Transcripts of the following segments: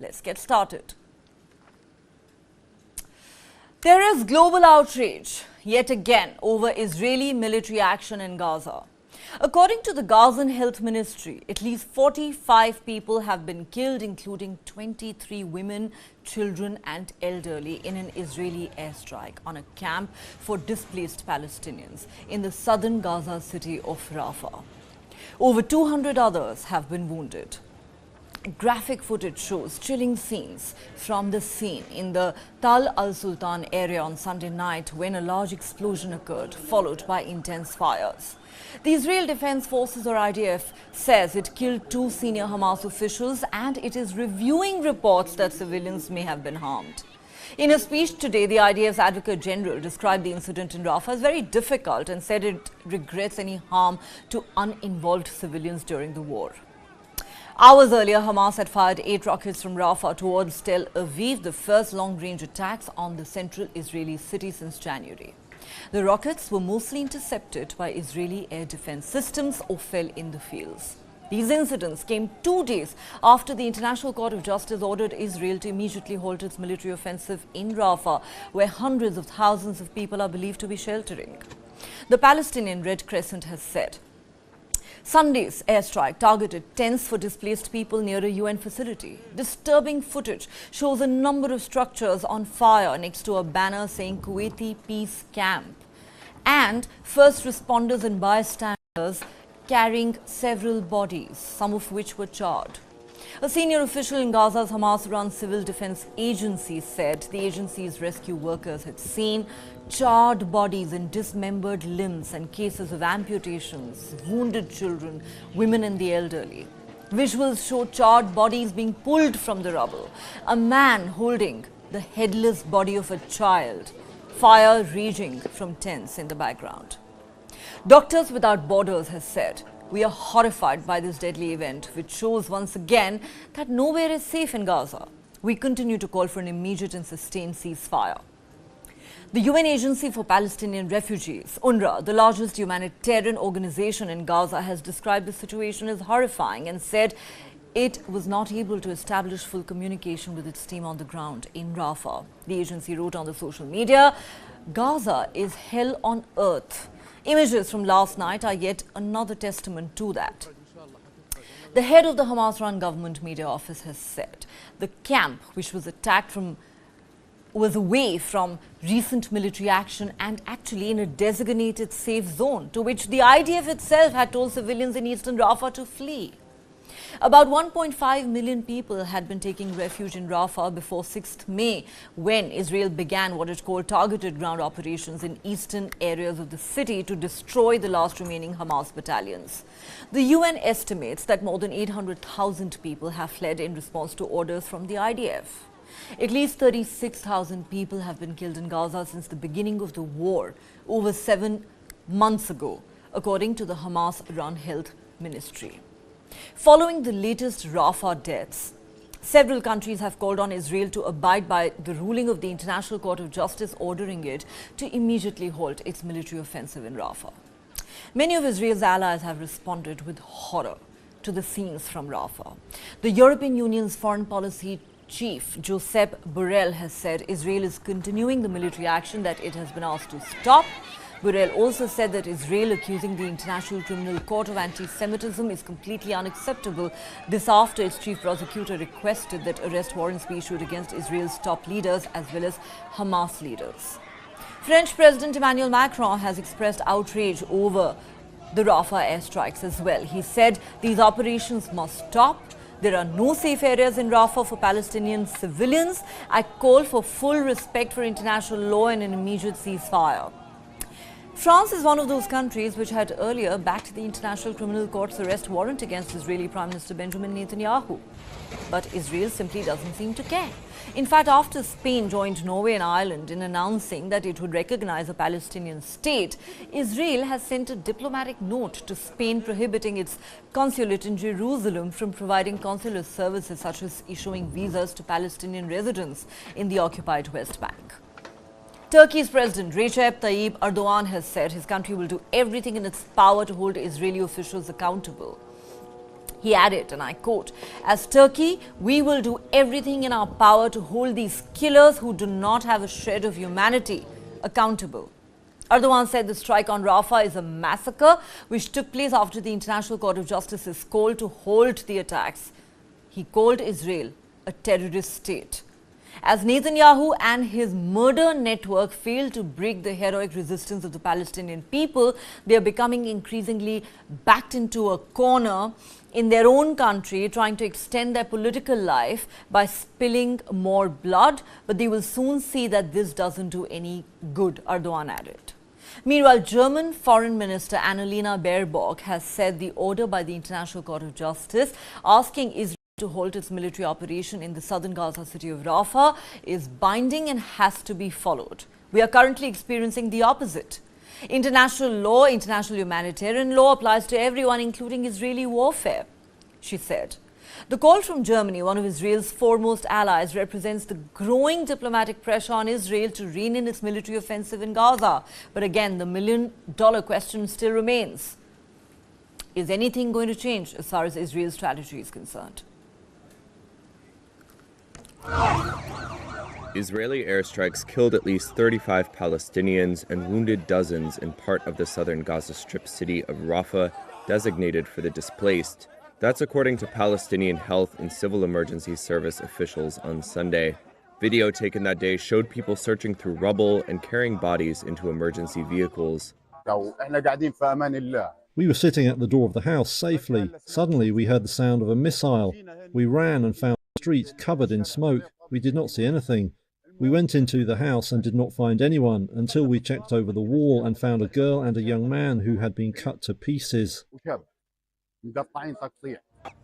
Let's get started. There is global outrage yet again over Israeli military action in Gaza. According to the Gazan Health Ministry, at least 45 people have been killed, including 23 women, children and elderly in an Israeli airstrike on a camp for displaced Palestinians in the southern Gaza city of Rafah. Over 200 others have been wounded. Graphic footage shows chilling scenes from the scene in the Tal al-Sultan area on Sunday night when a large explosion occurred, followed by intense fires. The Israel Defense Forces, or IDF, says it killed 2 senior Hamas officials and it is reviewing reports that civilians may have been harmed. In a speech today, the IDF's Advocate General described the incident in Rafah as very difficult and said it regrets any harm to uninvolved civilians during the war. Hours earlier, Hamas had fired 8 rockets from Rafah towards Tel Aviv, the first long-range attacks on the central Israeli city since January. The rockets were mostly intercepted by Israeli air defense systems or fell in the fields. These incidents came 2 days after the International Court of Justice ordered Israel to immediately halt its military offensive in Rafah, where hundreds of thousands of people are believed to be sheltering. The Palestinian Red Crescent has said Sunday's airstrike targeted tents for displaced people near a UN facility. Disturbing footage shows a number of structures on fire next to a banner saying Kuwaiti Peace Camp, and first responders and bystanders carrying several bodies, some of which were charred. A senior official in Gaza's Hamas-run civil defense agency said the agency's rescue workers had seen charred bodies and dismembered limbs and cases of amputations, wounded children, women and the elderly. Visuals show charred bodies being pulled from the rubble, a man holding the headless body of a child, fire raging from tents in the background. Doctors Without Borders has said, "We are horrified by this deadly event, which shows once again that nowhere is safe in Gaza. We continue to call for an immediate and sustained ceasefire." The UN Agency for Palestinian Refugees, UNRWA, the largest humanitarian organization in Gaza, has described the situation as horrifying and said it was not able to establish full communication with its team on the ground in Rafah. The agency wrote on the social media, "Gaza is hell on earth." Images from last night are yet another testament to that. The head of the Hamas-run government media office has said the camp, which was attacked was away from recent military action and actually in a designated safe zone, to which the IDF itself had told civilians in eastern Rafah to flee. About 1.5 million people had been taking refuge in Rafah before 6th May, when Israel began what it called targeted ground operations in eastern areas of the city to destroy the last remaining Hamas battalions. The UN estimates that more than 800,000 people have fled in response to orders from the IDF. At least 36,000 people have been killed in Gaza since the beginning of the war over 7 months ago, according to the Hamas-run Health Ministry. Following the latest Rafah deaths, several countries have called on Israel to abide by the ruling of the International Court of Justice ordering it to immediately halt its military offensive in Rafah. Many of Israel's allies have responded with horror to the scenes from Rafah. The European Union's foreign policy chief, Josep Borrell, has said Israel is continuing the military action that it has been asked to stop. Borrell also said that Israel accusing the International Criminal Court of anti-Semitism is completely unacceptable. This after its chief prosecutor requested that arrest warrants be issued against Israel's top leaders as well as Hamas leaders. French President Emmanuel Macron has expressed outrage over the Rafah airstrikes as well. He said these operations must stop. There are no safe areas in Rafah for Palestinian civilians. I call for full respect for international law and an immediate ceasefire. France is one of those countries which had earlier backed the International Criminal Court's arrest warrant against Israeli Prime Minister Benjamin Netanyahu. But Israel simply doesn't seem to care. In fact, after Spain joined Norway and Ireland in announcing that it would recognize a Palestinian state, Israel has sent a diplomatic note to Spain prohibiting its consulate in Jerusalem from providing consular services such as issuing visas to Palestinian residents in the occupied West Bank. Turkey's President Recep Tayyip Erdogan has said his country will do everything in its power to hold Israeli officials accountable. He added, and I quote, "As Turkey, we will do everything in our power to hold these killers who do not have a shred of humanity accountable." Erdogan said the strike on Rafah is a massacre which took place after the International Court of Justice's call to halt the attacks. He called Israel a terrorist state. As Netanyahu and his murder network failed to break the heroic resistance of the Palestinian people, they are becoming increasingly backed into a corner in their own country, trying to extend their political life by spilling more blood. But they will soon see that this doesn't do any good, Erdogan added. Meanwhile, German Foreign Minister Annalena Baerbock has said the order by the International Court of Justice asking Israel to halt its military operation in the southern Gaza city of Rafah is binding and has to be followed. We are currently experiencing the opposite. International law, international humanitarian law applies to everyone, including Israeli warfare, she said. The call from Germany, one of Israel's foremost allies, represents the growing diplomatic pressure on Israel to rein in its military offensive in Gaza. But again, the million-dollar question still remains. Is anything going to change as far as Israel's strategy is concerned? Israeli airstrikes killed at least 35 Palestinians and wounded dozens in part of the southern Gaza Strip city of Rafah, designated for the displaced. That's according to Palestinian health and civil emergency service officials on Sunday. Video taken that day showed people searching through rubble and carrying bodies into emergency vehicles. We were sitting at the door of the house safely. Suddenly we heard the sound of a missile. We ran and found the street covered in smoke. We did not see anything. We went into the house and did not find anyone until we checked over the wall and found a girl and a young man who had been cut to pieces.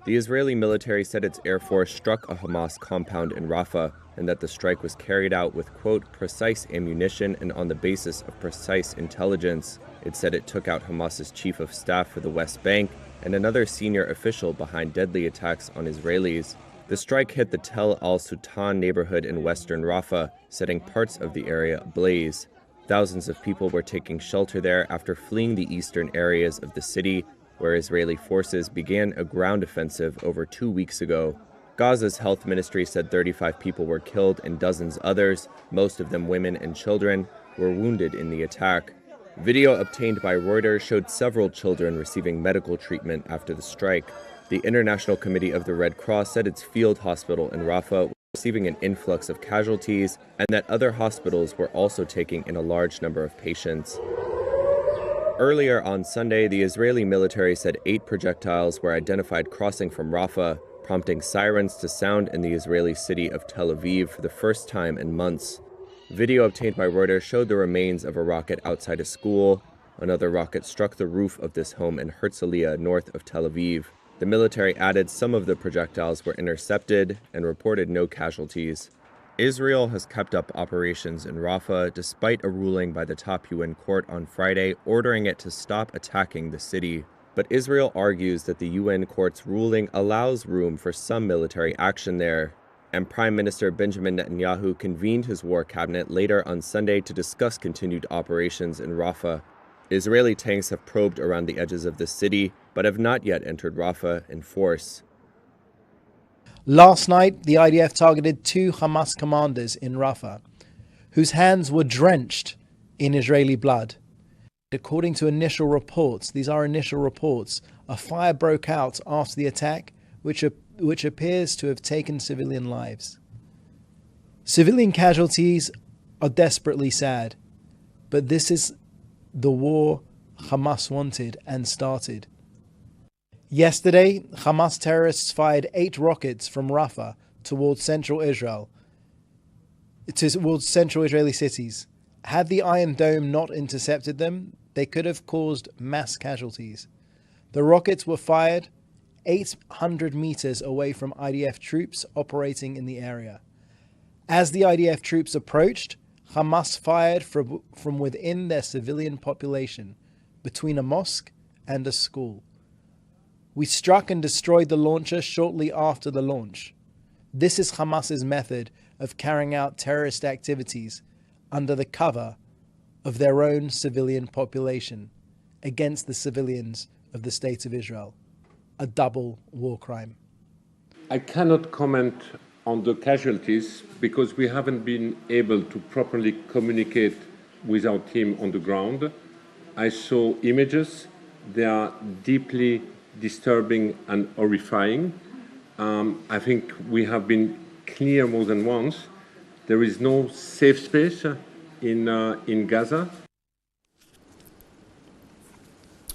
The Israeli military said its air force struck a Hamas compound in Rafah and that the strike was carried out with, quote, precise ammunition and on the basis of precise intelligence. It said it took out Hamas's chief of staff for the West Bank and another senior official behind deadly attacks on Israelis. The strike hit the Tel al-Sultan neighborhood in western Rafah, setting parts of the area ablaze. Thousands of people were taking shelter there after fleeing the eastern areas of the city, where Israeli forces began a ground offensive over 2 weeks ago. Gaza's health ministry said 35 people were killed and dozens others, most of them women and children, were wounded in the attack. Video obtained by Reuters showed several children receiving medical treatment after the strike. The International Committee of the Red Cross said its field hospital in Rafah was receiving an influx of casualties and that other hospitals were also taking in a large number of patients. Earlier on Sunday, the Israeli military said 8 projectiles were identified crossing from Rafah, prompting sirens to sound in the Israeli city of Tel Aviv for the first time in months. Video obtained by Reuters showed the remains of a rocket outside a school. Another rocket struck the roof of this home in Herzliya, north of Tel Aviv. The military added some of the projectiles were intercepted and reported no casualties. Israel has kept up operations in Rafah despite a ruling by the top UN court on Friday ordering it to stop attacking the city. But Israel argues that the UN court's ruling allows room for some military action there. And Prime Minister Benjamin Netanyahu convened his war cabinet later on Sunday to discuss continued operations in Rafah. Israeli tanks have probed around the edges of the city, but have not yet entered Rafah in force. Last night, the IDF targeted 2 Hamas commanders in Rafah, whose hands were drenched in Israeli blood. According to initial reports, these are initial reports, a fire broke out after the attack, which appears to have taken civilian lives. Civilian casualties are desperately sad, but this is the war Hamas wanted and started. Yesterday, Hamas terrorists fired 8 rockets from Rafah towards central Israel, towards central Israeli cities. Had the Iron Dome not intercepted them, they could have caused mass casualties. The rockets were fired 800 meters away from IDF troops operating in the area. As the IDF troops approached, Hamas fired from within their civilian population, between a mosque and a school. We struck and destroyed the launcher shortly after the launch. This is Hamas's method of carrying out terrorist activities under the cover of their own civilian population against the civilians of the State of Israel. a double war crime. I cannot comment on the casualties because we haven't been able to properly communicate with our team on the ground. I saw images. They are deeply disturbing and horrifying. I think we have been clear more than once. There is no safe space in Gaza.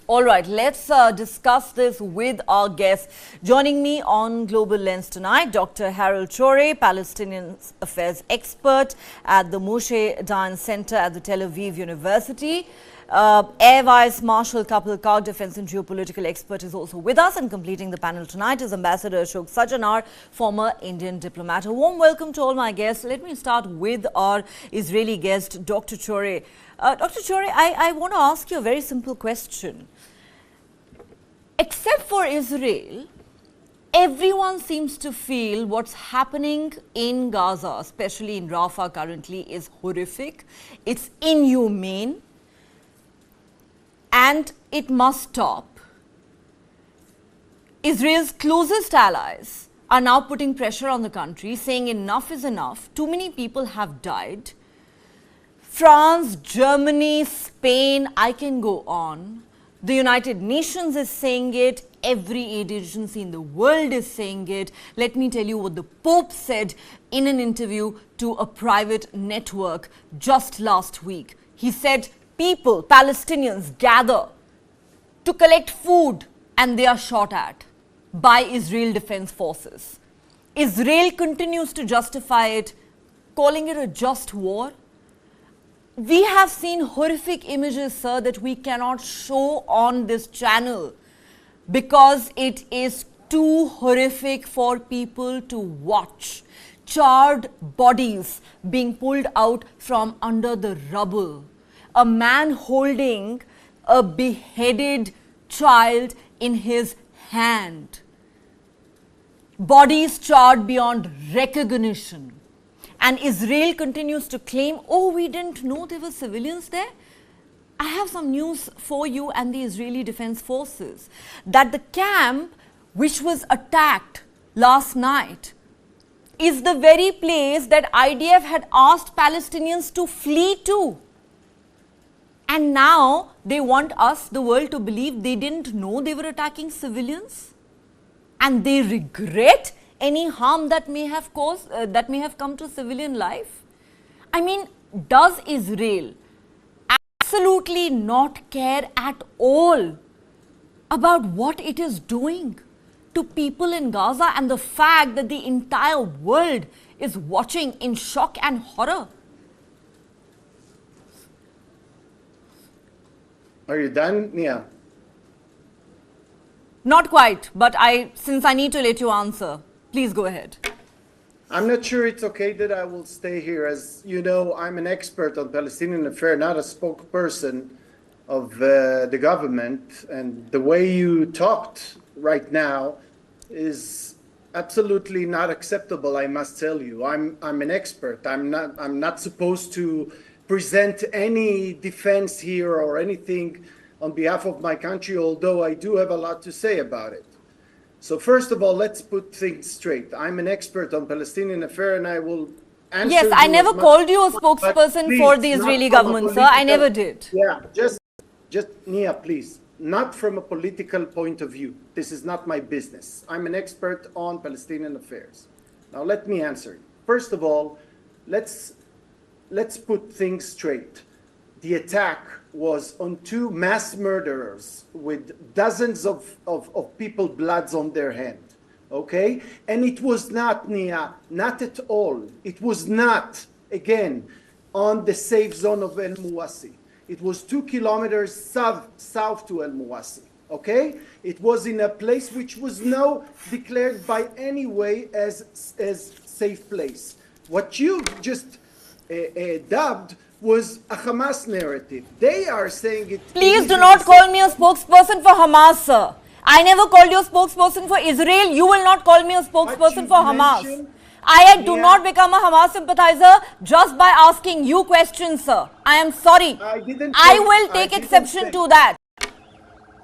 All right, let's discuss this with our guests. Joining me on Global Lens tonight, Dr. Harold Chore, Palestinian affairs expert at the Moshe Dayan Center at the Tel Aviv University. Air Vice Marshal Kapil Karg, defense and geopolitical expert, is also with us, and completing the panel tonight is Ambassador Ashok Sajanar, former Indian diplomat. A warm welcome to all my guests. Let me start with our Israeli guest, Dr. Chore. Dr. Chore, I want to ask you a very simple question. Except for Israel, everyone seems to feel what's happening in Gaza, especially in Rafah currently, is horrific. It's inhumane. And it must stop. Israel's closest allies are now putting pressure on the country, saying enough is enough. Too many people have died. France, Germany, Spain, I can go on. The United Nations is saying it. Every aid agency in the world is saying it. Let me tell you what the Pope said in an interview to a private network just last week. He said, people, Palestinians, gather to collect food and they are shot at by Israel Defense Forces. Israel continues to justify it, calling it a just war. We have seen horrific images, sir, that we cannot show on this channel because it is too horrific for people to watch. Charred bodies being pulled out from under the rubble. A man holding a beheaded child in his hand. Bodies charred beyond recognition. And Israel continues to claim, oh, we didn't know there were civilians there. I have some news for you and the Israeli Defense Forces that the camp which was attacked last night is the very place that IDF had asked Palestinians to flee to. And now they want us, the world, to believe they didn't know they were attacking civilians, and they regret any harm that may have caused, that may have come to civilian life. I mean, does Israel absolutely not care at all about what it is doing to people in Gaza and the fact that the entire world is watching in shock and horror? Are you done, Nia? Not quite, but since I need to let you answer, please go ahead. I'm not sure it's okay that I will stay here. As you know, I'm an expert on Palestinian affairs, not a spokesperson of the government. And the way you talked right now is absolutely not acceptable, I must tell you. I'm an expert. I'm not supposed to present any defense here or anything on behalf of my country, although I do have a lot to say about it. So first of all, let's put things straight. I'm an expert on Palestinian affairs, and I will answer. Yes, I never called you a spokesperson for the Israeli government, sir. I never did. Yeah, just Nia, please. Not from a political point of view. This is not my business. I'm an expert on Palestinian affairs. Now let me answer. First of all, let's put things straight. The attack was on two mass murderers with dozens of people bloods on their hand, okay? And it was not, Nia, not at all. It was not, again, on the safe zone of El Mouassi. It was 2 kilometers south to El Mouassi, okay? It was in a place which was now declared by any way as safe place. What you just dubbed was a Hamas narrative. They are saying it. Please do not call me a spokesperson for Hamas, sir. I never called you a spokesperson for Israel. You will not call me a spokesperson for Hamas. I do not become a Hamas sympathizer just by asking you questions, sir. I am sorry. I will take exception to that.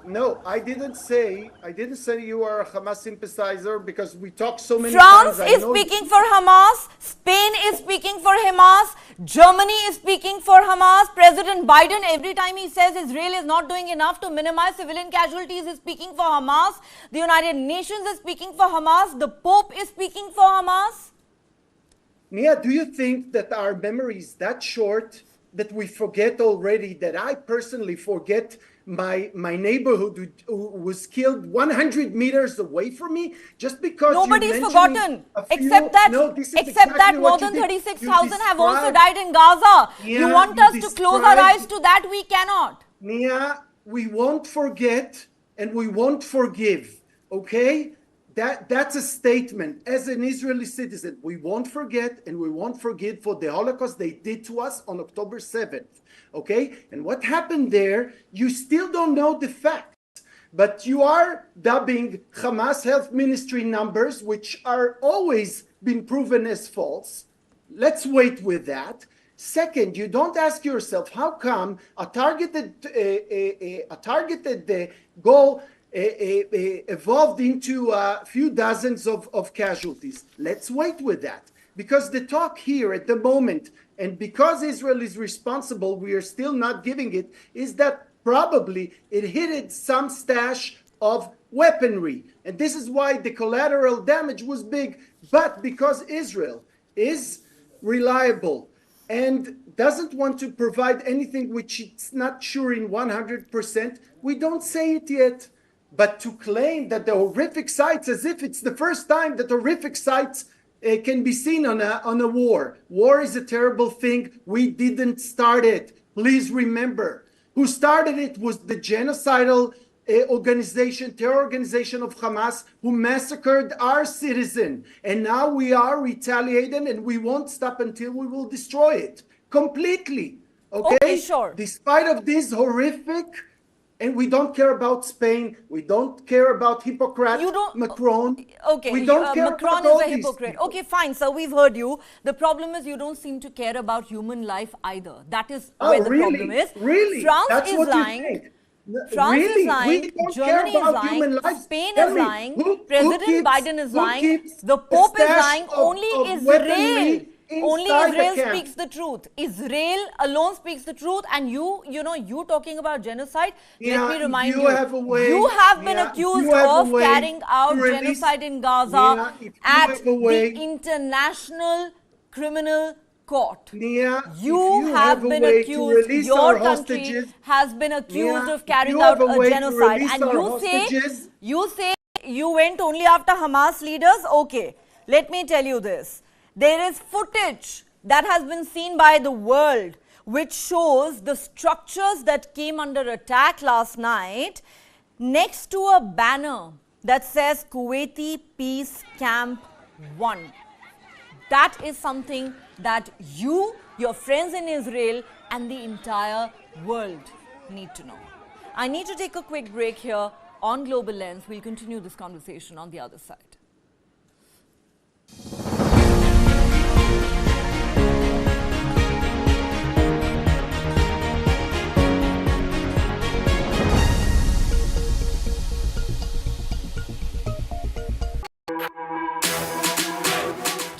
No, I didn't say you are a Hamas sympathizer because we talk so many France times. is speaking for Hamas. Spain is speaking for Hamas. Germany is speaking for Hamas. President Biden, every time he says Israel is not doing enough to minimize civilian casualties, is speaking for Hamas. The United Nations is speaking for Hamas. The Pope is speaking for Hamas. Nia, do you think that our memory is that short that we forget already, that I personally forget my neighborhood who was killed 100 meters away from me just because nobody's forgotten, except that more than 36,000 have also died in Gaza. Yeah, you want us to close our eyes to that? We cannot. Nia, we won't forget and we won't forgive, okay? That's a statement. As an Israeli citizen, we won't forget and we won't forgive for the Holocaust they did to us on October 7th. Okay? And what happened there, you still don't know the facts. But you are dubbing Hamas Health Ministry numbers, which are always been proven as false. Let's wait with that. Second, you don't ask yourself how come a targeted goal evolved into a few dozens of casualties. Let's wait with that. Because the talk here at the moment, and because Israel is responsible, we are still not giving it, is that probably it hit some stash of weaponry. And this is why the collateral damage was big. But because Israel is reliable and doesn't want to provide anything which it's not sure in 100%, we don't say it yet. But to claim that the horrific sites, as if it's the first time that horrific sites can be seen on a war. War is a terrible thing. We didn't start it. Please remember, who started it was the genocidal terror organization of Hamas, who massacred our citizen. And now we are retaliating, and we won't stop until we will destroy it completely. Okay, sure. Despite of this horrific. And we don't care about Spain. We don't care about hypocrite Macron. Okay, we don't care Macron about is a hypocrite. Okay, fine. So we've heard you. The problem is you don't seem to care about human life either. That is where the problem is. Really? France That's is what lying. You think. France really? is lying. Germany is lying. Spain is lying. President Biden is lying. The Pope is lying. Only Israel. Only Israel speaks the truth. Israel alone speaks the truth. And you talking about genocide, let me remind you, you have been accused of carrying out genocide in Gaza at the International Criminal Court. You have been accused, your country has been accused of carrying out a genocide. And you say you went only after Hamas leaders? Okay, let me tell you this. There is footage that has been seen by the world which shows the structures that came under attack last night next to a banner that says Kuwaiti Peace Camp 1. That is something that you, your friends in Israel, and the entire world need to know. I need to take a quick break here on Global Lens. We'll continue this conversation on the other side.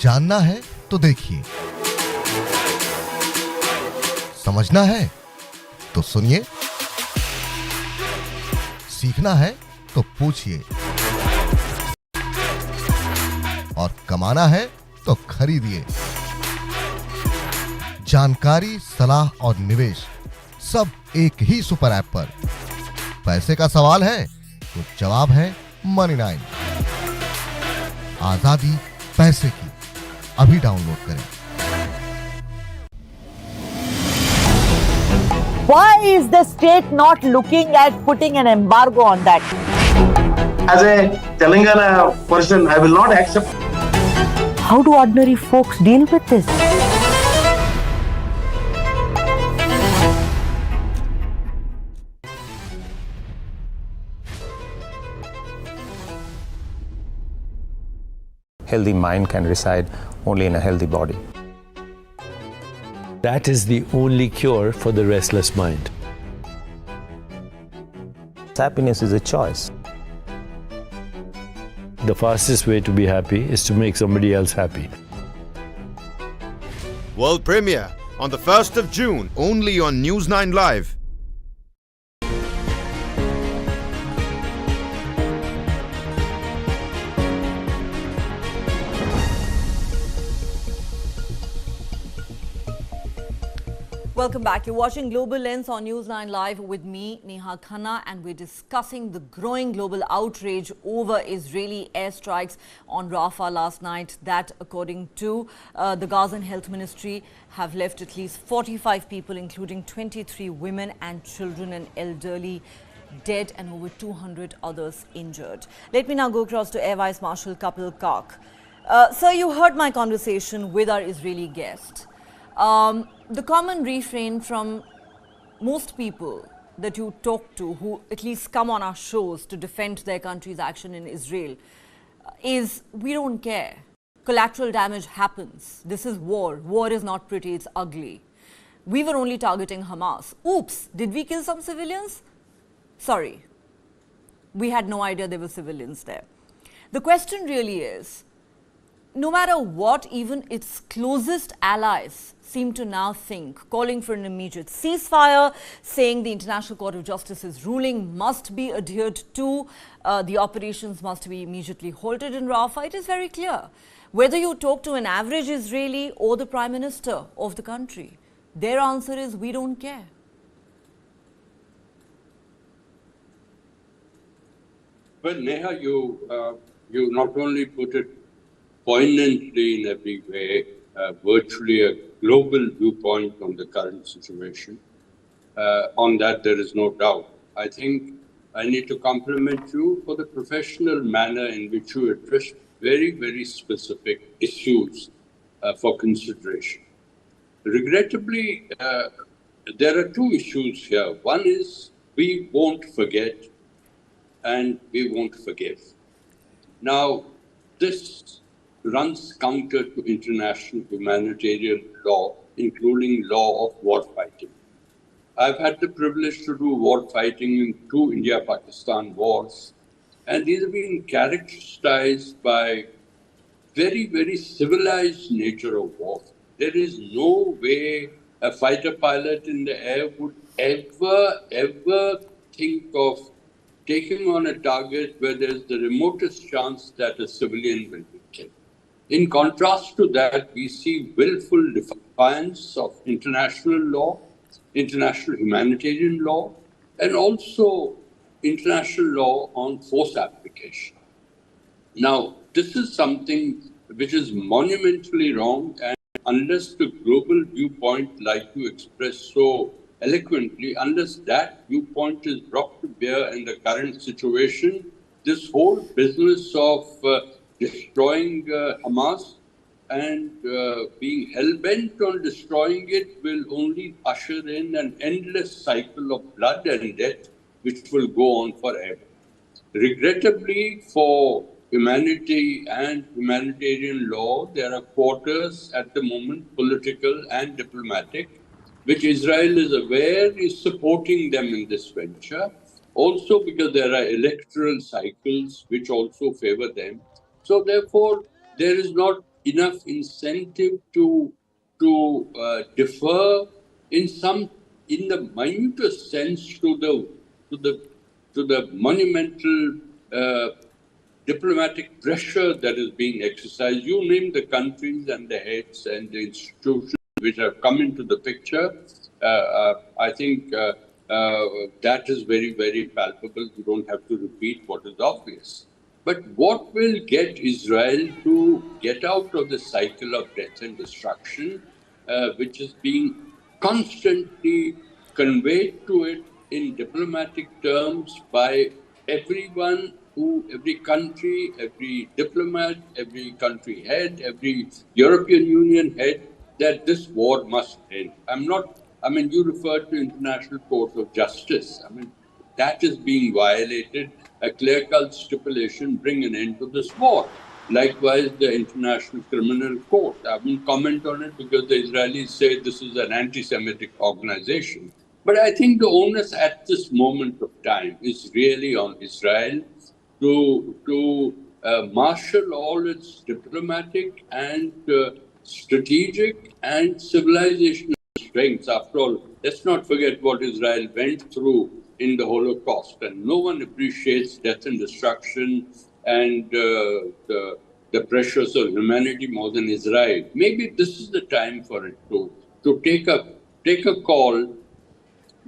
जानना है तो देखिए, समझना है तो सुनिए, सीखना है तो पूछिए और कमाना है तो खरीदिए। जानकारी, सलाह और निवेश सब एक ही सुपर ऐप पर। पैसे का सवाल है तो जवाब है मनी9। आजादी पैसे की, अभी डाउनलोड करें। Why is the state not looking at putting an embargo on that? As a Telangana person, I will not accept. How do ordinary folks deal with this? Healthy mind can reside only in a healthy body. That is the only cure for the restless mind. Happiness is a choice. The fastest way to be happy is to make somebody else happy. World premiere on the 1st of June, only on News 9 Live. Welcome back. You're watching Global Lens on News 9 Live with me, Neha Khanna, and we're discussing the growing global outrage over Israeli airstrikes on Rafah last night that, according to the Gazan Health Ministry, have left at least 45 people, including 23 women and children and elderly, dead and over 200 others injured. Let me now go across to Air Vice Marshal Kapil Kak. Sir, you heard my conversation with our Israeli guest. The common refrain from most people that you talk to, who at least come on our shows to defend their country's action in Israel, is we don't care. Collateral damage happens. This is war. War is not pretty, it's ugly. We were only targeting Hamas. Oops, did we kill some civilians? Sorry. We had no idea there were civilians there. The question really is, no matter what even its closest allies seem to now think, calling for an immediate ceasefire, saying the International Court of Justice's ruling must be adhered to, the operations must be immediately halted in Rafah, it is very clear. Whether you talk to an average Israeli or the Prime Minister of the country, their answer is, we don't care. Well, Neha, you not only put it poignantly in every way, virtually a global viewpoint on the current situation. On that, there is no doubt. I think I need to compliment you for the professional manner in which you addressed very, very specific issues for consideration. Regrettably, there are two issues here. One is we won't forget and we won't forgive. Now, this runs counter to international humanitarian law, including law of war fighting. I've had the privilege to do war fighting in 2 India-Pakistan wars, and these have been characterized by very, very civilized nature of war. There is no way a fighter pilot in the air would ever think of taking on a target where there's the remotest chance that a civilian will be killed. In contrast to that, we see willful defiance of international law, international humanitarian law, and also international law on force application. Now, this is something which is monumentally wrong, and unless the global viewpoint, like you expressed so eloquently, unless that viewpoint is brought to bear in the current situation, this whole business of destroying Hamas and being hell-bent on destroying it will only usher in an endless cycle of blood and death, which will go on forever. Regrettably, for humanity and humanitarian law, there are quarters at the moment, political and diplomatic, which Israel is aware is supporting them in this venture. Also because there are electoral cycles which also favor them. So therefore, there is not enough incentive to defer in the minutest sense to the monumental diplomatic pressure that is being exercised. You name the countries and the heads and the institutions which have come into the picture. I think that is very, very palpable. You don't have to repeat what is obvious. But what will get Israel to get out of the cycle of death and destruction, which is being constantly conveyed to it in diplomatic terms by everyone every country, every diplomat, every country head, every European Union head, that this war must end. You referred to International Court of Justice. That is being violated. A clear-cut stipulation bring an end to this war. Likewise, the International Criminal Court. I won't comment on it because the Israelis say this is an anti-Semitic organization. But I think the onus at this moment of time is really on Israel to marshal all its diplomatic and strategic and civilizational strengths. After all, let's not forget what Israel went through in the Holocaust, and no one appreciates death and destruction and the pressures of humanity more than Israel. Maybe this is the time for it to take a call,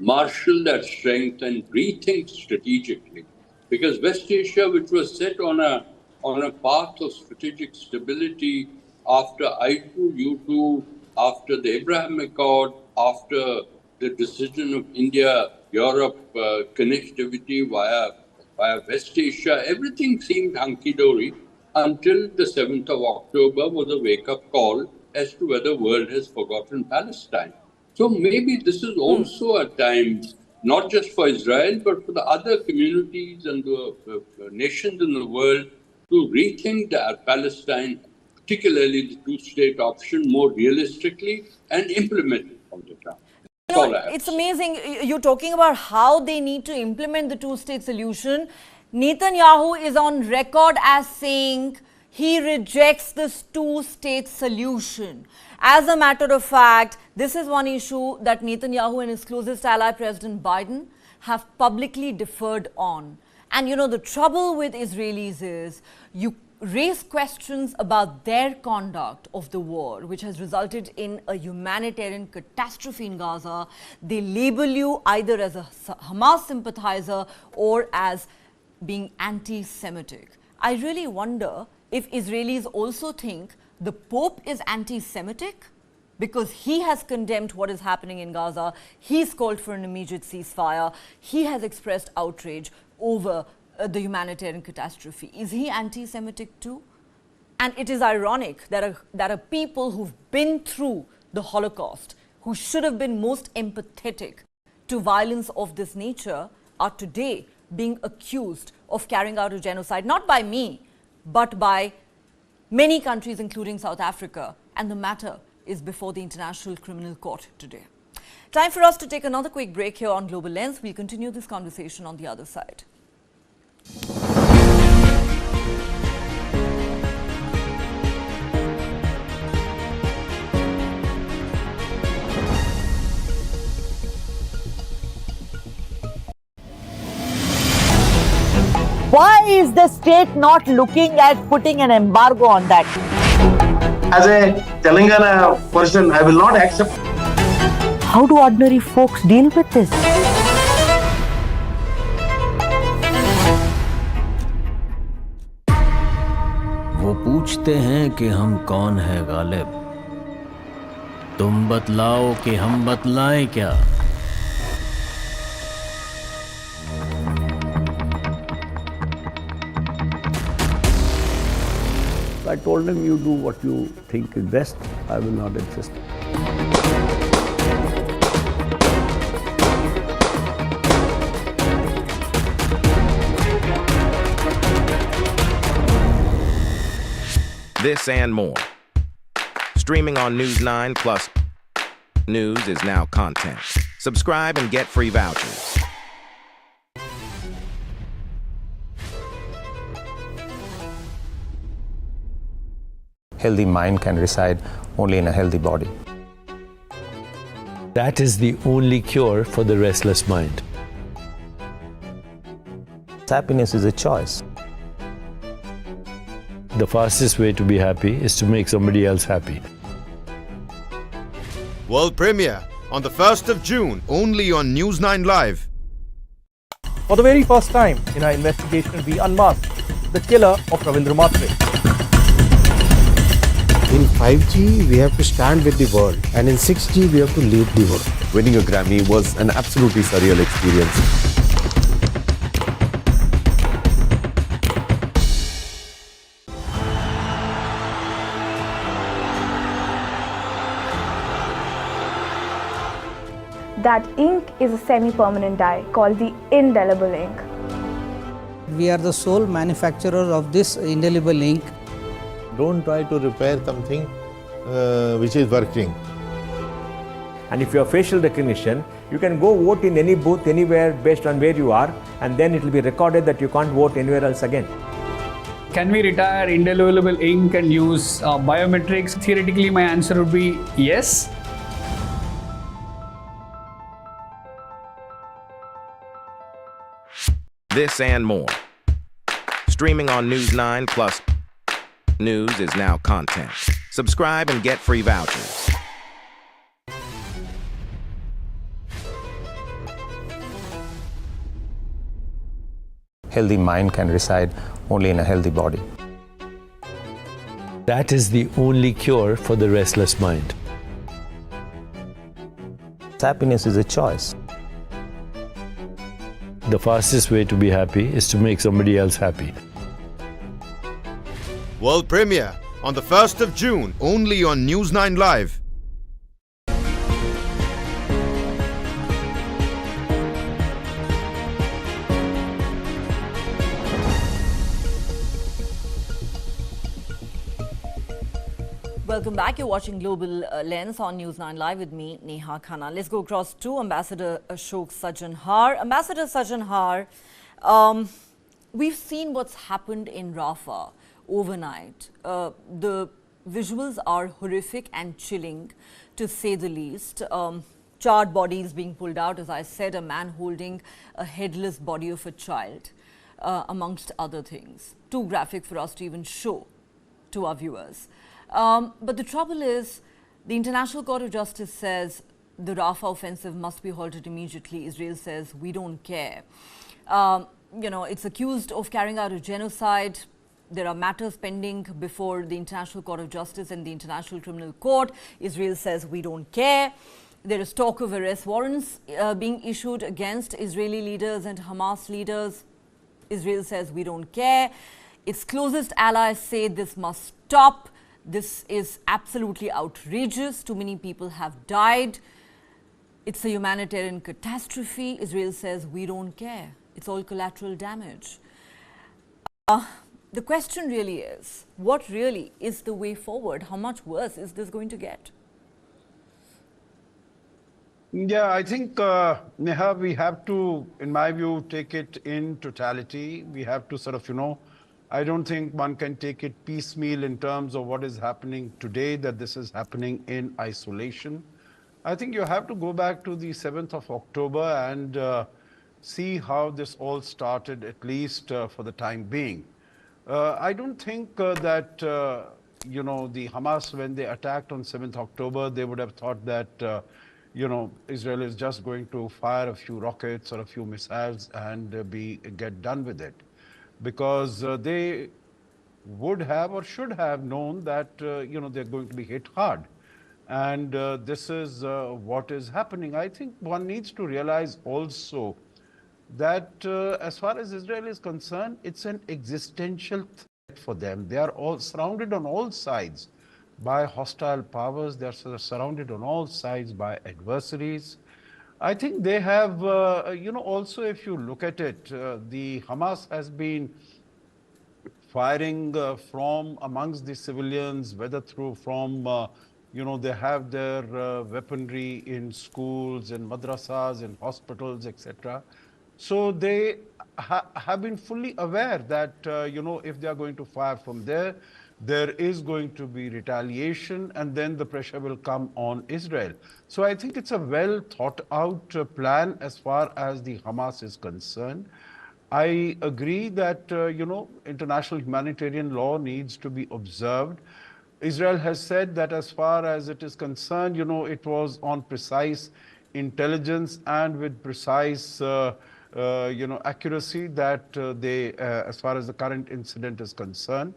marshal that strength, and rethink strategically. Because West Asia, which was set on a path of strategic stability after I2U2, after the Abraham Accord, after the decision of India-Europe connectivity via West Asia, everything seemed hunky-dory until the 7th of October was a wake-up call as to whether the world has forgotten Palestine. So maybe this is also a time, not just for Israel, but for the other communities and the nations in the world to rethink Palestine, particularly the two-state option, more realistically and implement it on the ground. It's amazing. You're talking about how they need to implement the two-state solution. Netanyahu is on record as saying he rejects this two-state solution. As a matter of fact, this is one issue that Netanyahu and his closest ally, President Biden, have publicly deferred on. And you know, the trouble with Israelis is you raise questions about their conduct of the war, which has resulted in a humanitarian catastrophe in Gaza. They label you either as a Hamas sympathizer or as being anti-Semitic. I really wonder if Israelis also think the Pope is anti-Semitic because he has condemned what is happening in Gaza. He's called for an immediate ceasefire. He has expressed outrage over the humanitarian catastrophe. Is he anti-Semitic too? And it is ironic that a people who've been through the Holocaust, who should have been most empathetic to violence of this nature, are today being accused of carrying out a genocide, not by me, but by many countries, including South Africa. And the matter is before the International Criminal Court today. Time for us to take another quick break here on Global Lens. We'll continue this conversation on the other side. Why is the state not looking at putting an embargo on that? As a Telangana person, I will not accept. How do ordinary folks deal with this? वो पूछते हैं कि हम कौन है गालिब, तुम बतलाओ कि हम बतलाएं क्या? I told him, you do what you think is best. I will not insist. This and more. Streaming on News 9 Plus. News is now content. Subscribe and get free vouchers. Healthy mind can reside only in a healthy body. That is the only cure for the restless mind. Happiness is a choice. The fastest way to be happy is to make somebody else happy. World premiere on the 1st of June, only on News 9 Live. For the very first time in our investigation, we unmasked the killer of Ravindra Matre. In 5G, we have to stand with the world, and in 6G, we have to lead the world. Winning a Grammy was an absolutely surreal experience. That ink is a semi-permanent dye called the indelible ink. We are the sole manufacturer of this indelible ink. Don't try to repair something which is working. And if you have facial recognition, you can go vote in any booth anywhere based on where you are, and then it will be recorded that you can't vote anywhere else again. Can we retire indelible ink and use biometrics? Theoretically, my answer would be yes. This and more. Streaming on News 9 Plus. News is now content. Subscribe and get free vouchers. Healthy mind can reside only in a healthy body. That is the only cure for the restless mind. Happiness is a choice. The fastest way to be happy is to make somebody else happy. World premiere on the 1st of June, only on News 9 Live. Welcome back. You're watching Global Lens on News 9 Live with me, Neha Khanna. Let's go across to Ambassador Ashok Sajjanhar. Ambassador Sajjanhar, we've seen what's happened in Rafah overnight. The visuals are horrific and chilling, to say the least. Charred bodies being pulled out, as I said, a man holding a headless body of a child, amongst other things. Too graphic for us to even show to our viewers. But the trouble is, the International Court of Justice says the Rafah offensive must be halted immediately. Israel says we don't care. It's accused of carrying out a genocide. There are matters pending before the International Court of Justice and the International Criminal Court. Israel says we don't care. There is talk of arrest warrants being issued against Israeli leaders and Hamas leaders. Israel says we don't care. Its closest allies say this must stop. This is absolutely outrageous. Too many people have died. It's a humanitarian catastrophe. Israel says we don't care. It's all collateral damage. The question really is, what really is the way forward? How much worse is this going to get? Yeah, I think, Neha, we have to, in my view, take it in totality. We have to sort of, I don't think one can take it piecemeal in terms of what is happening today, that this is happening in isolation. I think you have to go back to the 7th of October and see how this all started, at least for the time being. I don't think that, the Hamas, when they attacked on 7th October, they would have thought that, Israel is just going to fire a few rockets or a few missiles and get done with it. Because they would have or should have known that, they're going to be hit hard. And this is what is happening. I think one needs to realize also that as far as Israel is concerned, it's an existential threat for them. They are all surrounded on all sides by hostile powers. They are surrounded on all sides by adversaries. I think they have, also if you look at it, the Hamas has been firing from amongst the civilians, whether from, they have their weaponry in schools, in madrasas, in hospitals, etc. So they have been fully aware that, if they are going to fire from there, there is going to be retaliation, and then the pressure will come on Israel. So I think it's a well thought out plan as far as the Hamas is concerned. I agree that, international humanitarian law needs to be observed. Israel has said that as far as it is concerned, it was on precise intelligence and with precise, accuracy that they, as far as the current incident is concerned,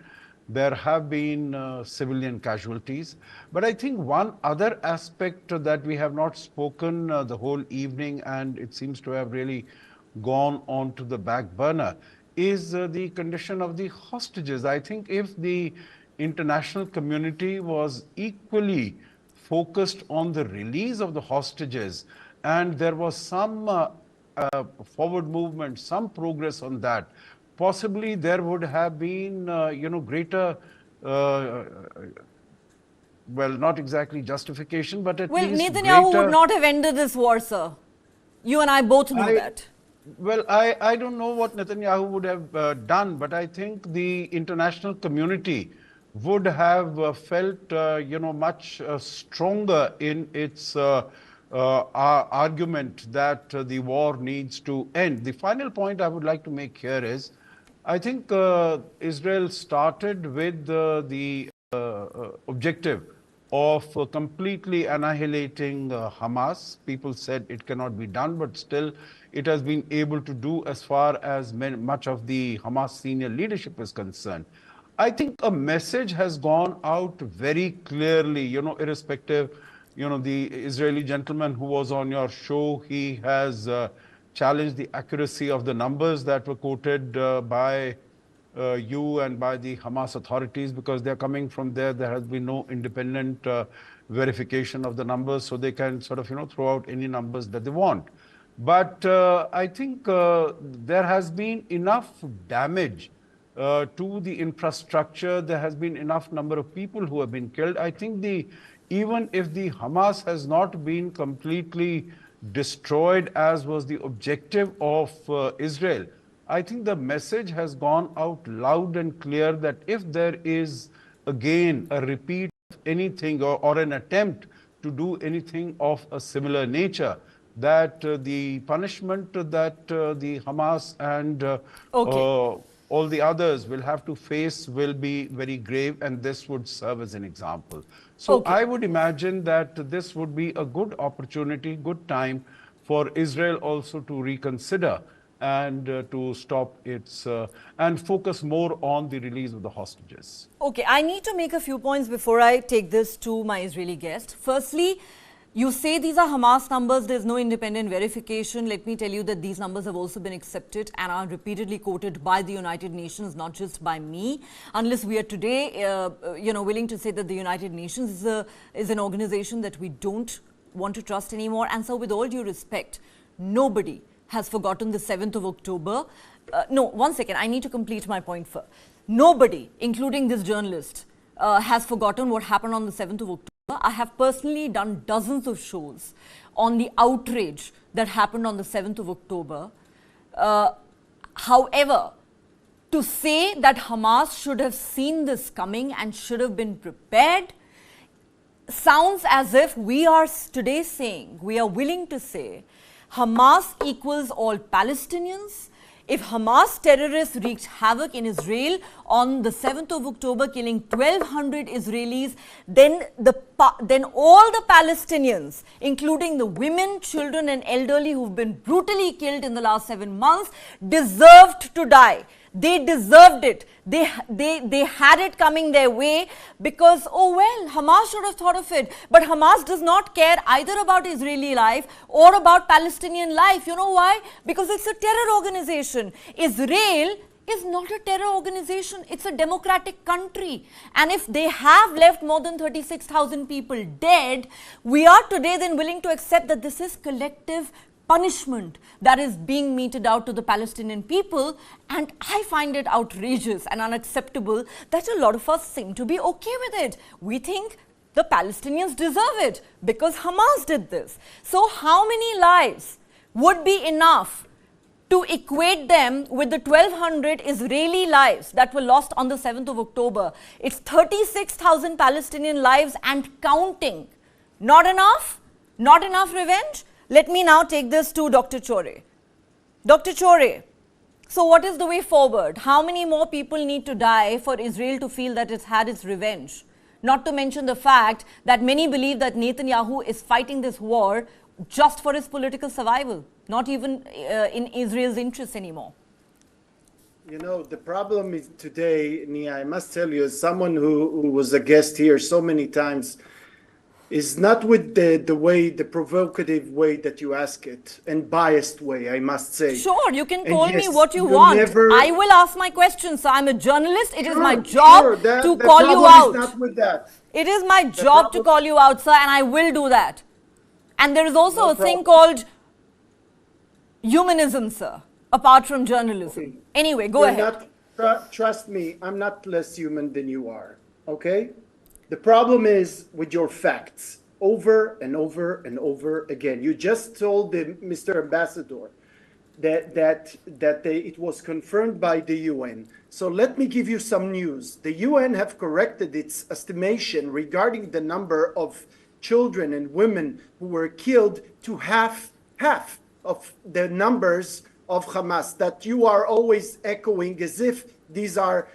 there have been civilian casualties. But I think one other aspect that we have not spoken the whole evening, and it seems to have really gone on to the back burner, is the condition of the hostages. I think if the international community was equally focused on the release of the hostages, and there was some forward movement, some progress on that, possibly there would have been, greater well, not exactly justification, but at well, least Netanyahu would not have ended this war, sir. You and I both know that. Well, I don't know what Netanyahu would have done, but I think the international community would have felt, much stronger in its argument that the war needs to end. The final point I would like to make here is, I think Israel started with the objective of completely annihilating Hamas. People said it cannot be done, but still it has been able to do as far as much of the Hamas senior leadership is concerned. I think a message has gone out very clearly, irrespective, the Israeli gentleman who was on your show, he has challenged the accuracy of the numbers that were quoted by you and by the Hamas authorities, because they're coming from there. There has been no independent verification of the numbers, so they can sort of, throw out any numbers that they want. But I think there has been enough damage to the infrastructure. There has been enough number of people who have been killed. I think even if the Hamas has not been completely destroyed as was the objective of Israel, I think the message has gone out loud and clear that if there is again a repeat of anything or an attempt to do anything of a similar nature, that the punishment that the Hamas and all the others will have to face will be very grave, and this would serve as an example. So I would imagine that this would be a good opportunity, good time for Israel also to reconsider and to stop its and focus more on the release of the hostages. Okay, I need to make a few points before I take this to my Israeli guest. Firstly, you say these are Hamas numbers, there's no independent verification. Let me tell you that these numbers have also been accepted and are repeatedly quoted by the United Nations, not just by me. Unless we are today, willing to say that the United Nations is an organization that we don't want to trust anymore. And so with all due respect, nobody has forgotten the 7th of October. No, one second, I need to complete my point first. Nobody, including this journalist, has forgotten what happened on the 7th of October. I have personally done dozens of shows on the outrage that happened on the 7th of October. However, to say that Hamas should have seen this coming and should have been prepared sounds as if we are today saying, we are willing to say, Hamas equals all Palestinians. If Hamas terrorists wreaked havoc in Israel on the 7th of October, killing 1,200 Israelis, then all the Palestinians, including the women, children and elderly who've been brutally killed in the last 7 months, deserved to die. They deserved it. They had it coming their way because, Hamas should have thought of it. But Hamas does not care either about Israeli life or about Palestinian life. You know why? Because it's a terror organization. Israel is not a terror organization. It's a democratic country. And if they have left more than 36,000 people dead, we are today then willing to accept that this is collective punishment that is being meted out to the Palestinian people, and I find it outrageous and unacceptable that a lot of us seem to be okay with it. We think the Palestinians deserve it because Hamas did this. So how many lives would be enough to equate them with the 1,200 Israeli lives that were lost on the 7th of October? It's 36,000 Palestinian lives and counting. Not enough? Not enough revenge? Let me now take this to Dr. Chore. Dr. Chore, so what is the way forward? How many more people need to die for Israel to feel that it's had its revenge? Not to mention the fact that many believe that Netanyahu is fighting this war just for his political survival, not even in Israel's interests anymore. The problem is today, Nia, I must tell you, as someone who was a guest here so many times, is not with the provocative way that you ask it, and biased way, I must say. Sure, you can call me what you want. I will ask my questions. So I'm a journalist. It is my job to call you out. Not with that. It is my job to call you out, sir, and I will do that. And there is also a thing called humanism, sir, apart from journalism. Okay. Anyway, go ahead. Trust me, I'm not less human than you are, okay? The problem is with your facts over and over and over again. You just told Mr. Ambassador that it was confirmed by the UN. So let me give you some news. The UN have corrected its estimation regarding the number of children and women who were killed to half of the numbers of Hamas that you are always echoing as if these are,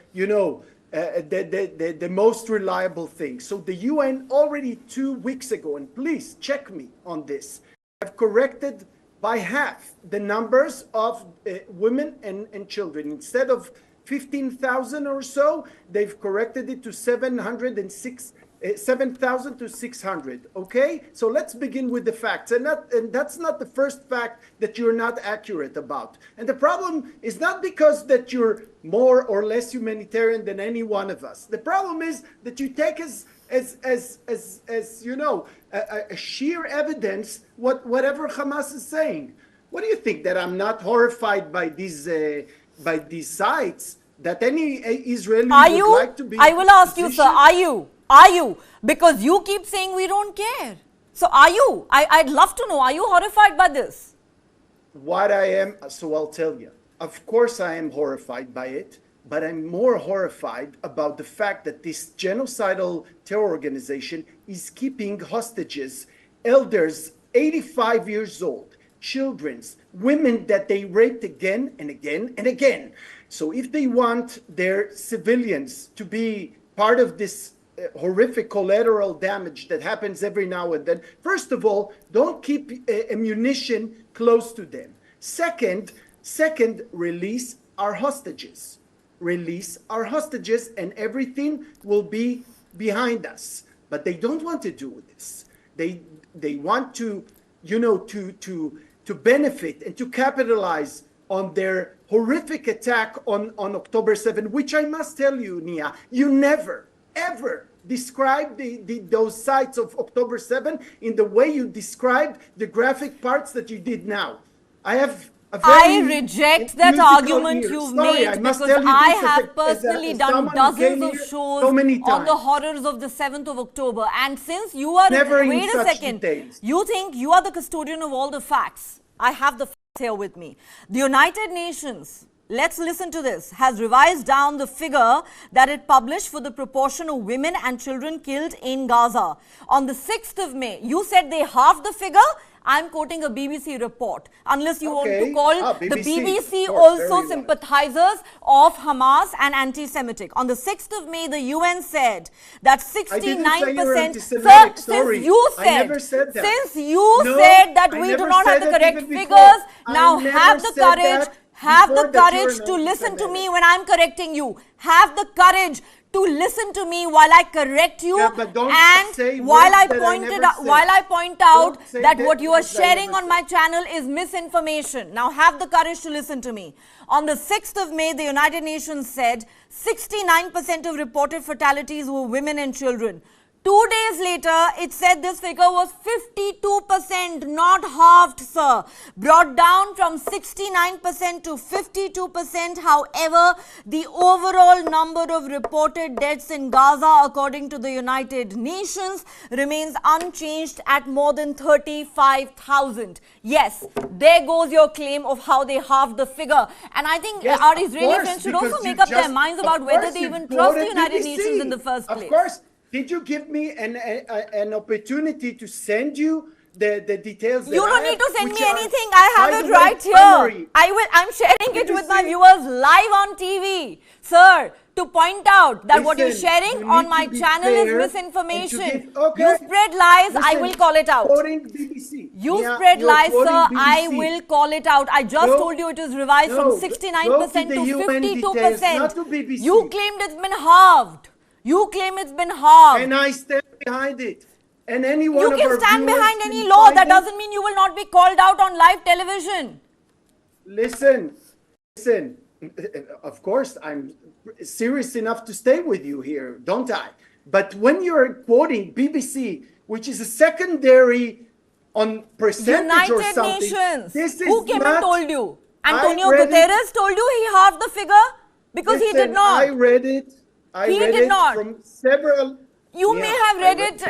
the most reliable thing. So the UN already 2 weeks ago, and please check me on this, have corrected by half the numbers of women and children. Instead of 15,000 or so, they've corrected it to 7,000 to 600. Okay, so let's begin with the facts, and that's not the first fact that you're not accurate about. And the problem is not because that you're more or less humanitarian than any one of us. The problem is that you take as a sheer evidence whatever Hamas is saying. What do you think, that I'm not horrified by these sites? That any Israeli would like to be? I will ask you, sir. Are you? Because you keep saying we don't care. So are you? I'd love to know. Are you horrified by this? What I am, so I'll tell you. Of course I am horrified by it, but I'm more horrified about the fact that this genocidal terror organization is keeping hostages, elders 85 years old, children, women that they raped again and again and again. So if they want their civilians to be part of this horrific collateral damage that happens every now and then, first of all, don't keep ammunition close to them. Second, release our hostages. Release our hostages and everything will be behind us. But they don't want to do this. They want to, to benefit and to capitalize on their horrific attack on October 7, which I must tell you, Nia, you never, ever described those sites of October 7 in the way you described the graphic parts that you did now. I reject that argument you've made, because I have personally done dozens of shows on the horrors of the 7th of October. And since you are, wait a second, you think you are the custodian of all the facts. I have the facts here with me. The United Nations, let's listen to this, has revised down the figure that it published for the proportion of women and children killed in Gaza. On the 6th of May, you said they halved the figure. I'm quoting a BBC report. Unless you want to call the BBC also sympathizers of Hamas and anti-Semitic. On the 6th of May, the UN said that 69%, sir, since you said that we do not have the correct figures, now have the courage to listen to me when I'm correcting you. Have the courage to listen to me while I correct you, and while I point out that what you are sharing on my channel is misinformation. Now have the courage to listen to me. On the 6th of May, the United Nations said 69% of reported fatalities were women and children. 2 days later, it said this figure was 52%, not halved, sir. Brought down from 69% to 52%. However, the overall number of reported deaths in Gaza, according to the United Nations, remains unchanged at more than 35,000. Yes, there goes your claim of how they halved the figure. And I think our Israeli friends should also make up their minds about whether they even trust the United Nations in the first place. Of course. Did you give me an opportunity to send you the details? You don't need to send me anything. I have it right here. I'm sharing it with my viewers live on TV, sir, to point out that what you're sharing on my channel is misinformation. You spread lies. I will call it out. You spread lies, sir. I will call it out. I just told you it is revised from 69% to 52%. You claimed it's been halved. You claim it's been halved. And I stand behind it. And anyone you can stand behind any law. That doesn't mean you will not be called out on live television. Listen. Of course, I'm serious enough to stay with you here, don't I? But when you're quoting BBC, which is a secondary on percentage or something. United Nations. This is who came and told you? Antonio Guterres told you he halved the figure? Because he did not. I read it. I read it from several. You may have read it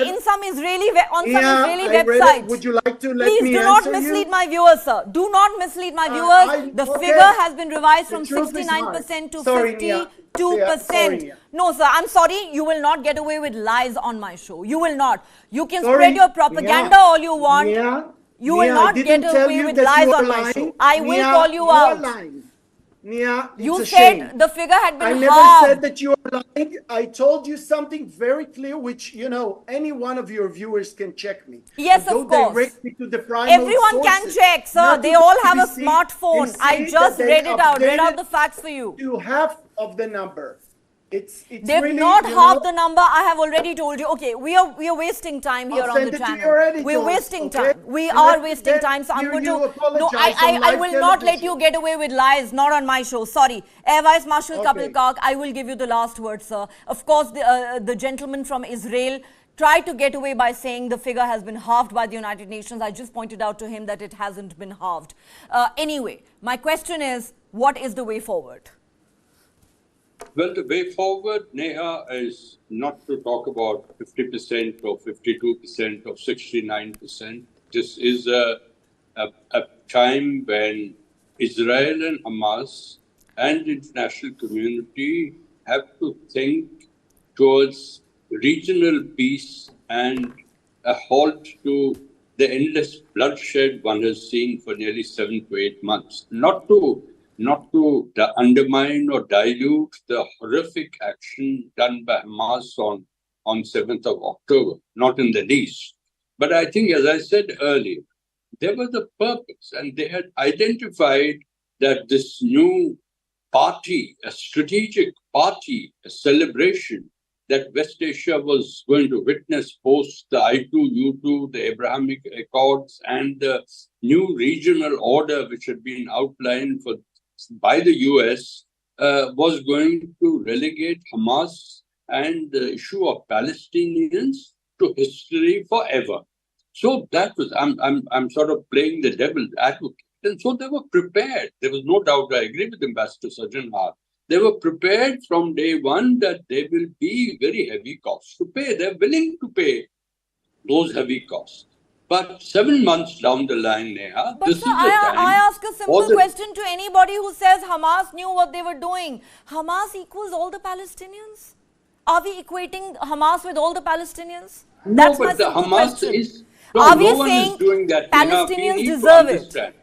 in some Israeli websites. Would you like to let Please me do not answer mislead you? my viewers, sir. Do not mislead my viewers. The figure has been revised from 69% to 52%. No, sir, I'm sorry. You will not get away with lies on my show. You will not. You can spread your propaganda all you want. You will not get away with lies on my show. I will call you out. Nia, you said the figure had been halved. I never said that you are lying. I told you something very clear, which, you know, any one of your viewers can check me. Yes, of course. Direct me to the everyone can check, sir. They all have a smartphone. I just read it out, read out the facts for you. To half of the number. They've really, not half the number. I have already told you. Okay, we are wasting time here on the channel. We're wasting time. We are wasting time. So I'm going to. No, I will not let you get away with lies. Not on my show. Sorry, Air Vice Marshal Kapil Kak. I will give you the last word, sir. Of course, the gentleman from Israel tried to get away by saying the figure has been halved by the United Nations. I just pointed out to him that it hasn't been halved. Anyway, my question is, what is the way forward? Well, the way forward, Neha, is not to talk about 50% or 52% or 69%. This is a time when Israel and Hamas and the international community have to think towards regional peace and a halt to the endless bloodshed one has seen for nearly 7 to 8 months. Not to undermine or dilute the horrific action done by Hamas on 7th of October, not in the least. But I think, as I said earlier, there was a purpose, and they had identified that this new party, a strategic party, a celebration that West Asia was going to witness post the I2U2, the Abrahamic Accords, and the new regional order which had been outlined by the US, was going to relegate Hamas and the issue of Palestinians to history forever. So that was, I'm sort of playing the devil's advocate. And so they were prepared. There was no doubt. I agree with Ambassador Sajjanhar. They were prepared from day one that there will be very heavy costs to pay. They're willing to pay those heavy costs. But 7 months down the line, Neha, but sir, I ask a simple question to anybody who says Hamas knew what they were doing. Hamas equals all the Palestinians? Are we equating Hamas with all the Palestinians? No, that's but my the Hamas question. is... Are we no saying doing that, Palestinians deserve it?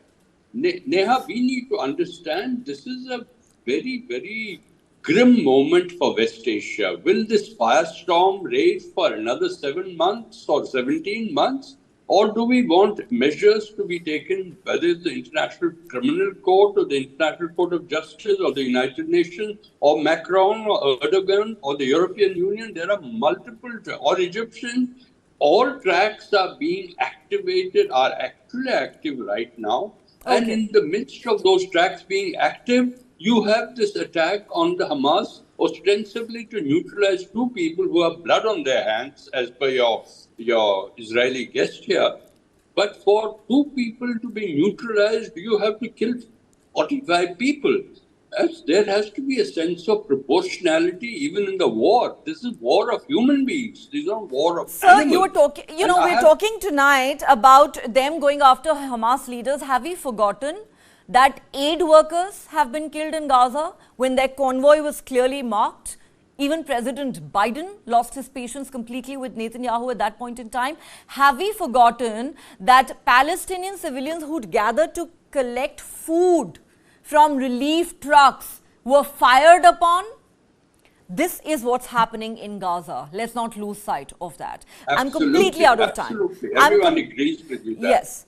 Neha, we need to understand this is a very, very grim moment for West Asia. Will this firestorm rage for another 7 months or 17 months? Or do we want measures to be taken, whether it's the International Criminal Court or the International Court of Justice or the United Nations or Macron or Erdogan or the European Union? There are multiple, or Egyptians. All tracks are being activated, are actually active right now. Okay. And in the midst of those tracks being active, you have this attack on the Hamas, ostensibly to neutralize 2 people who have blood on their hands, as per your Israeli guest here. But for 2 people to be neutralized, you have to kill 45 people. There has to be a sense of proportionality even in the war. This is war of human beings. This is not war of animals. You were talking, we're talking tonight about them going after Hamas leaders. Have we forgotten that aid workers have been killed in Gaza when their convoy was clearly marked? Even President Biden lost his patience completely with Netanyahu at that point in time. Have we forgotten that Palestinian civilians who'd gathered to collect food from relief trucks were fired upon? This is what's happening in Gaza. Let's not lose sight of that. Absolutely, I'm completely out of time. Absolutely. Everyone agrees with you. Yes.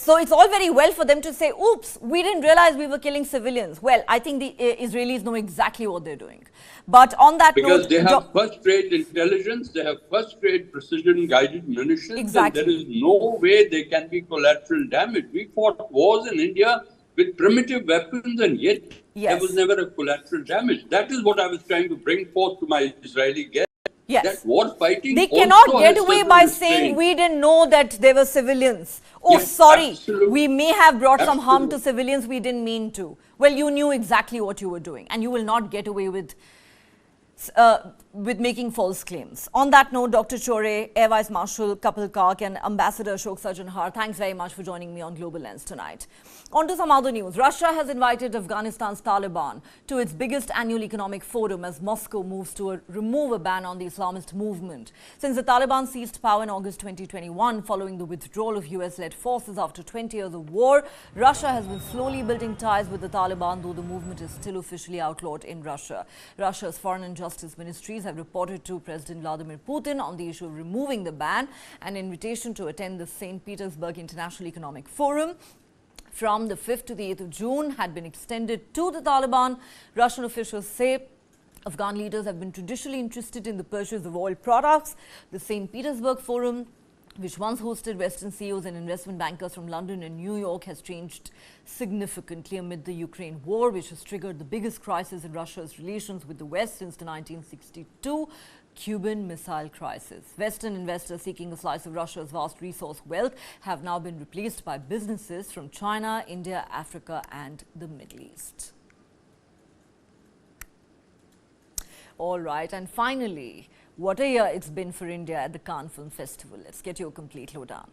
So it's all very well for them to say, oops, we didn't realize we were killing civilians. Well, I think the Israelis know exactly what they're doing. But on that because note... they have first-rate intelligence, they have first-rate precision-guided munitions. Exactly. And there is no way they can be collateral damage. We fought wars in India with primitive weapons, and yet there was never a collateral damage. That is what I was trying to bring forth to my Israeli guest. Yes. That war fighting. They cannot get away by saying we didn't know that there were civilians. Oh, yes, sorry, absolutely. We may have brought some harm to civilians we didn't mean to. Well, you knew exactly what you were doing, and you will not get away with with making false claims. On that note, Dr. Chore, Air Vice Marshal Kapil Kark and Ambassador Ashok Sajjanhar, thanks very much for joining me on Global Lens tonight. On to some other news. Russia has invited Afghanistan's Taliban to its biggest annual economic forum as Moscow moves to remove a ban on the Islamist movement. Since the Taliban seized power in August 2021 following the withdrawal of US-led forces after 20 years of war, Russia has been slowly building ties with the Taliban, though the movement is still officially outlawed in Russia. Russia's Foreign and Justice ministries have reported to President Vladimir Putin on the issue of removing the ban. An invitation to attend the St. Petersburg International Economic Forum from the 5th to the 8th of June had been extended to the Taliban. Russian officials say Afghan leaders have been traditionally interested in the purchase of oil products. The St. Petersburg Forum, which once hosted Western CEOs and investment bankers from London and New York, has changed significantly amid the Ukraine war, which has triggered the biggest crisis in Russia's relations with the West since the 1962 Cuban Missile Crisis. Western investors seeking a slice of Russia's vast resource wealth have now been replaced by businesses from China, India, Africa and the Middle East. All right, and finally, what a year it's been for India at the Cannes Film Festival. Let's get you a complete lowdown.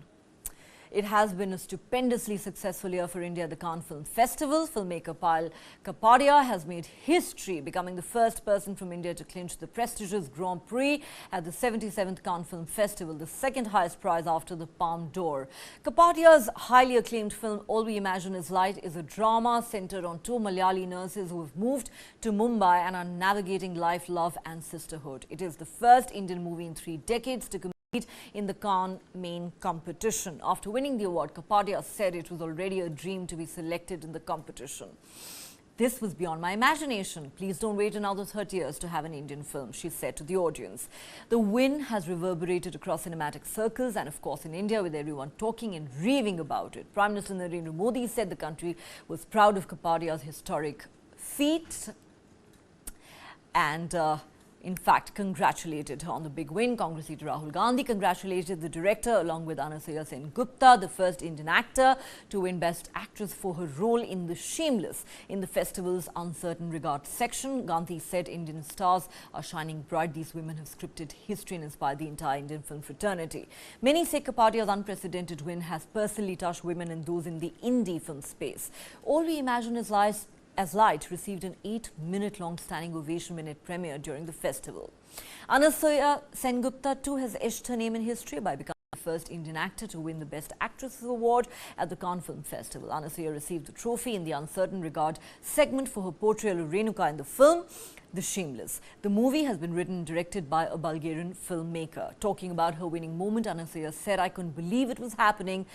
It has been a stupendously successful year for India at the Cannes Film Festival. Filmmaker Payal Kapadia has made history, becoming the first person from India to clinch the prestigious Grand Prix at the 77th Cannes Film Festival, the second highest prize after the Palme d'Or. Kapadia's highly acclaimed film All We Imagine Is Light is a drama centered on two Malayali nurses who have moved to Mumbai and are navigating life, love and sisterhood. It is the first Indian movie in 3 decades to in the Cannes main competition. After winning the award, Kapadia said it was already a dream to be selected in the competition. This was beyond my imagination. Please don't wait another 30 years to have an Indian film, she said to the audience. The win has reverberated across cinematic circles and of course in India, with everyone talking and raving about it. Prime Minister Narendra Modi said the country was proud of Kapadia's historic feat and in fact, congratulated her on the big win. Congress leader Rahul Gandhi congratulated the director along with Anasuya Sen-Gupta, the first Indian actor to win Best Actress for her role in The Shameless in the festival's Uncertain Regard section. Gandhi said Indian stars are shining bright. These women have scripted history and inspired the entire Indian film fraternity. Many say Kapadia's unprecedented win has personally touched women and those in the indie film space. All We Imagine Is Light received an 8-minute long standing ovation when it premiered during the festival. Anasuya Sen-Gupta too has etched her name in history by becoming the first Indian actor to win the Best Actress award at the Cannes Film Festival. Anasuya received the trophy in the Uncertain Regard segment for her portrayal of Renuka in the film The Shameless. The movie has been written and directed by a Bulgarian filmmaker. Talking about her winning moment, Anasuya said, "I couldn't believe it was happening,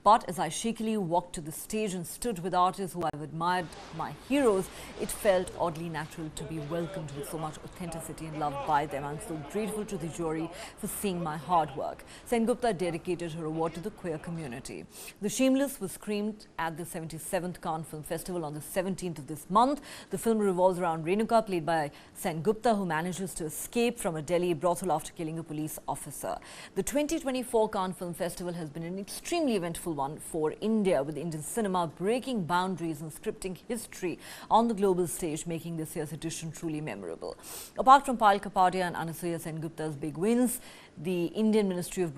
but as I shakily walked to the stage and stood with artists who I've admired, my heroes, it felt oddly natural to be welcomed with so much authenticity and love by them. I'm so grateful to the jury for seeing my hard work." Sen-Gupta dedicated her award to the queer community. The Shameless was screened at the 77th Cannes Film Festival on the 17th of this month. The film revolves around Renuka, played by Sen-Gupta, who manages to escape from a Delhi brothel after killing a police officer. The 2024 Cannes Film Festival has been an extremely eventful one for India, with Indian cinema breaking boundaries and scripting history on the global stage, making this year's edition truly memorable. Apart from Payal Kapadia and Anasuya Sen-Gupta's big wins, the Indian Ministry of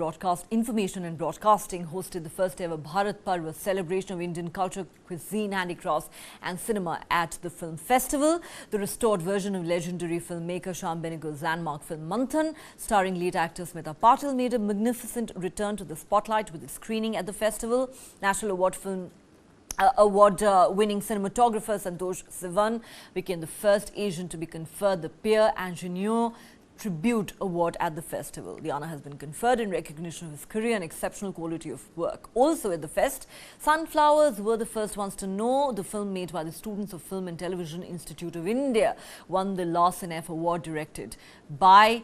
Information and Broadcasting hosted the first ever Bharat Parv, a celebration of Indian culture, cuisine, handicrafts and cinema at the film festival. The restored version of legendary filmmaker Shyam Benegal's landmark film Manthan, starring lead actor Smita Patil, made a magnificent return to the spotlight with its screening at the festival. National Award-winning cinematographer Santosh Sivan became the first Asian to be conferred the Pierre Ingenieur Tribute Award at the festival. The honour has been conferred in recognition of his career and exceptional quality of work. Also at the fest, Sunflowers were the first ones to know. The film, made by the students of Film and Television Institute of India, won the Larsen F Award, directed by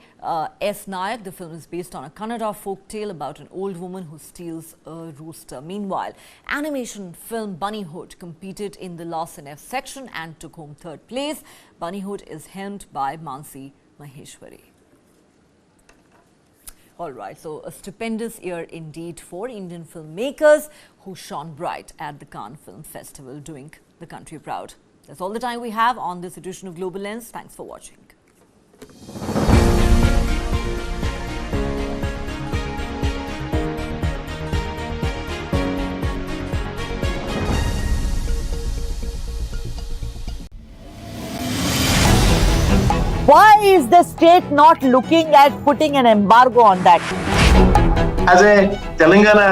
S. Nayak. The film is based on a Kannada folk tale about an old woman who steals a rooster. Meanwhile, animation film Bunnyhood competed in the Larsen F section and took home 3rd place. Bunnyhood is helmed by Mansi Maheshwari. All right, so a stupendous year indeed for Indian filmmakers who shone bright at the Cannes Film Festival, doing the country proud. That's all the time we have on this edition of Global Lens. Thanks for watching. is the state not looking at putting an embargo on that? As a Telangana